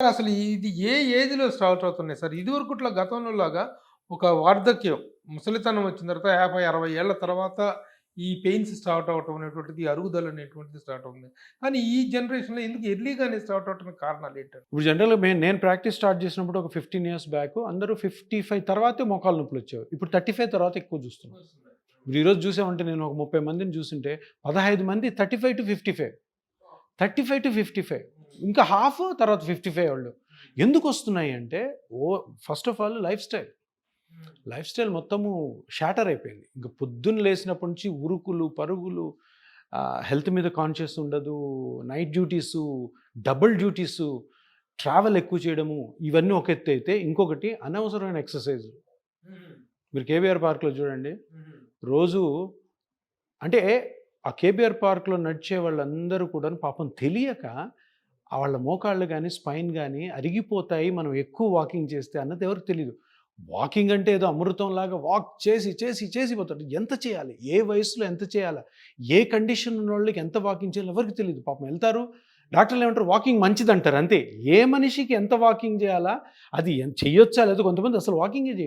అసలు ఇది ఏ ఏజ్‌లో స్టార్ట్ అవుతున్నాయి సార్? ఇదివరకుట్లా గతంలో లాగా ఒక వార్ధక్యం, ముసలితనం వచ్చిన తర్వాత 50, 60 ఏళ్ల తర్వాత ఈ పెయిన్స్ స్టార్ట్ అవ్వటం అనేటువంటిది, అరుగుదల అనేటువంటిది స్టార్ట్ అవుతుంది. కానీ ఈ జనరేషన్‌లో ఎందుకు ఎర్లీగానే స్టార్ట్ అవ్వటానికి కారణాలేంటండి? ఇప్పుడు జనరల్‌గా నేను ప్రాక్టీస్ స్టార్ట్ చేసినప్పుడు ఒక 15 ఇయర్స్ బ్యాక్ అందరూ 55 తర్వాతే మోకాళ్ళ నొప్పులొచ్చేవి. ఇప్పుడు 35 తర్వాత ఎక్కువ చూస్తున్నాం. ఇప్పుడు ఈరోజు చూసామంటే నేను ఒక 30 మందిని చూసుంటే 15 మంది 35-55. 35-55 ఇంకా హాఫ్ తర్వాత 55 వాళ్ళు. ఎందుకొస్తున్నాయి అంటే first of all life style మొత్తము షాటర్ అయిపోయింది. ఇంక పొద్దున్న లేసినప్పటి నుంచి ఉరుకులు, పరుగులు, హెల్త్ మీద కాన్షియస్ ఉండదు. Night duties, double duties, travel ఎక్కువ చేయడము, ఇవన్నీ ఒక ఎత్తు అయితే, ఇంకొకటి అనవసరమైన ఎక్సర్సైజులు. మీరు కేబీఆర్ పార్క్‌లో చూడండి. రోజు అంటే ఆ కేబీఆర్ పార్క్‌లో నడిచే వాళ్ళందరూ కూడాను పాపం తెలియక వాళ్ళ మోకాళ్ళు గానీ, స్పైన్ గానీ అరిగిపోతాయి మనం ఎక్కువ వాకింగ్ చేస్తే అన్నది ఎవరికీ తెలీదు. వాకింగ్ అంటే ఏదో అమృతంలాగా వాక్ చేసి పోతాడు. ఎంత చేయాలి? ఏ వయసులో ఎంత చేయాలా? ఏ కండిషన్ ఉన్నోళ్ళకి ఎంత వాకింగ్ చేయాలో ఎవరికీ తెలీదు. పాపం ఎళ్తారు. డాక్టర్లు ఏమంటారు? వాకింగ్ మంచిదంటారు అంతే. ఏ మనిషికి ఎంత వాకింగ్ చేయాలా? అది చెయ్యొచ్చా? లేదా కొంతమంది అసలు వాకింగే చేయరు.